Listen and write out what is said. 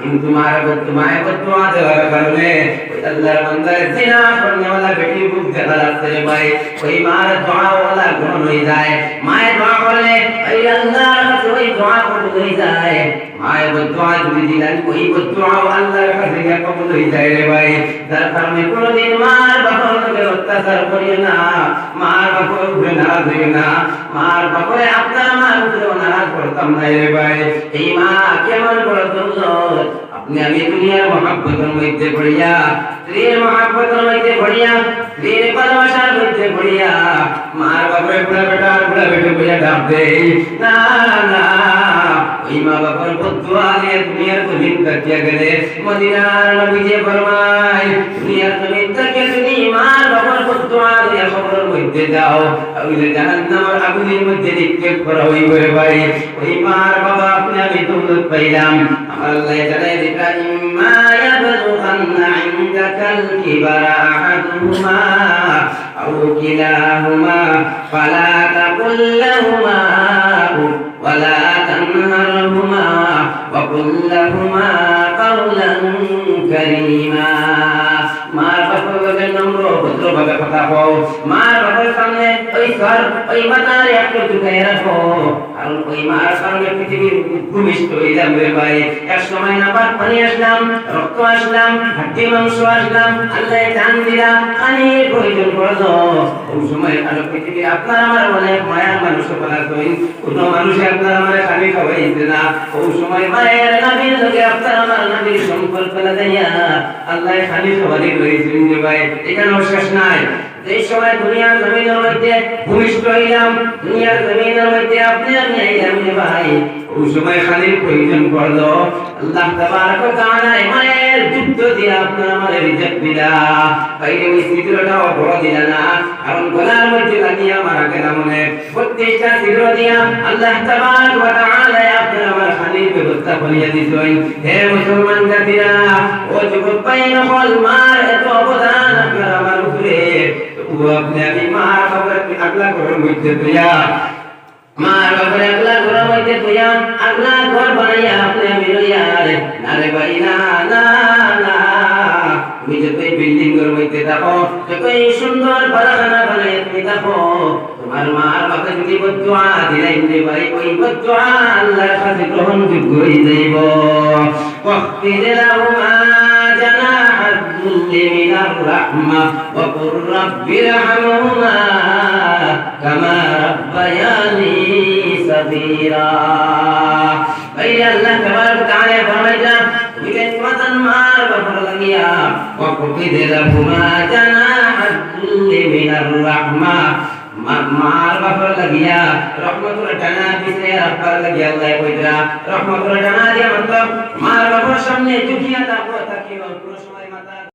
কিন্তু মায়ের বদদুয়া দেওয়ার কারণে ওই আল্লাহর বান্দার জিনা করনে वाला বেটি বুক দেখা যাচ্ছে রে ভাই ওই মার দোয়া ওয়ালা গ্রহণ হয়ে যায় মায়ের দোয়া করলে ওই আল্লাহর কাছে ওই দোয়া কবুল হয়ে যায় মায়ের বদদুয়া যদি দিলেন ওই বদদুয়া আল্লাহর কাছে কবুল হয়ে যায় রে ভাই যার কারণে কোনদিন মার বাবার উপরে অত্যাচার করিও না মার বাবার উপরে নারাজ হইও না মার বাবারে আপনার আমার উপরে নারাজ করতাম না রে ভাই এই মা কেমন বড় দৌলত আপনি আমি দুনিয়ার মহব্বতের মধ্যে পড়িয়া স্ত্রীর মহব্বতের মধ্যে পড়িয়া স্ত্রীর ভালোবাসার মধ্যে পড়িয়া মার বাবারে বুড়া বেটা বইয়া ডাক দেই না না ওই মা বাবার বদদুয়া নিয়ে দুনিয়ার জমিন কাটিয়া গেলে মদিনার নবী যে ফরমায় দুনিয়ার জমিন থেকে তুমি মার বাবার বদদুয়া নিয়ে কবরের মধ্যে যাও তাহলে জাহান্নামের আগুনের মধ্যে নিক্ষেপ করা হইবে রে ভাই ওই মার বাবা আপনি আমি দৌলত পাইলাম আমার আল্লাহ জানাই দিতা ইম্মা ইয়াবলুগান্না ইনদাকাল কিবারা আহাদুহুমা আও কিলাহুমা ফালা তাকুল লাহুমা ওয়ালা তানহারহুমা ওয়া কুল লাহুমা কাওলান কারীমা মার বাবার নম্র ভদ্রভাবে কথা বল মার বাবার সামনে ওই মাতার একটু ঝুঁকাই রাখো কারণ ওই মার সামনে পৃথিবীর ভূমিষ্ঠ হয়ে যাবে ভাই এক সময় না পানি আসলাম রক্ত আসলাম হাড্ডি মাংস আসলাম আল্লাহ জান দিলা পানির প্রয়োজন পড়লো ওই সময় আলো পৃথিবী আপনার আমার অনেক মায়ার মানুষ পদার্থ কোন মানুষ আপনার আমার স্বামী খাওয়াইছে না ওই সময় মায়ের নবীর লোকে আপনার আমার নবীর সম্পর্ক না দেয়া আল্লাহ স্বামী খাওয়ানি করেছিলেন যে ভাই এখানেও শেষ নাই এই সময় দুনিয়ার জমিনের মধ্যে ভূমিষ্ঠ হইলাম দুনিয়ার জমিনের মধ্যে আপনি আমি আইলাম রে ভাই ওই সময় খালির প্রয়োজন পড়লো আল্লাহ তাবারক ওয়া তাআলা মায়ের যুদ্ধ দিয়ে আপনার আমার রিজেক্ট দিলা বাইরে ওই ছিদ্রটাও বড় দিলা না কারণ গলার মধ্যে লাগিয়া মারা গেল মনে 32টা ছিদ্র দিয়া আল্লাহ তাবারক ওয়া তাআলা আপনার আমার খালির ব্যবস্থা করিয়া দিছেন হে মুসলমান জাতিরা ও যুবক ভাই নকল মার এত অবদান আপনার আমার উপরে আপনি আমি মার বাবার আগলা ঘরের মধ্যে তুইয়া মার বাবার আগলা ঘরের মধ্যে তুইয়া আগলা ঘর বানাইয়া আপনি আমি লইয়া না রে ভাই না না না তুমি যতই বিল্ডিং এর মধ্যে থাকো যতই সুন্দর বারাখানা বানাইয়া তুমি থাকো তোমার মার বাবা যদি বদদুয়া দিলেন যে ভাই ওই বদদুয়া আল্লাহর কাছে গ্রহণযোগ্য হয়ে যাইব ওয়াক্তির লাহুমা جناح الذل من الرحمة وقل رب ارحمهما كما ربياني صغيرا بين الله تبارك وتعالى فرمائنا بكن وطن مار بفر لگیا وقل لهما جناح الذل من الرحمة মার বাবার লাগিয়া রহমতুল ডানা দিতে আব্বার লাগিয়া আল্লাহ কইরা রহমতুল ডানা দিয়া মতলব মার বাবার সামনে ঝুঁকিয়া তাকিও কোন সময় মাথা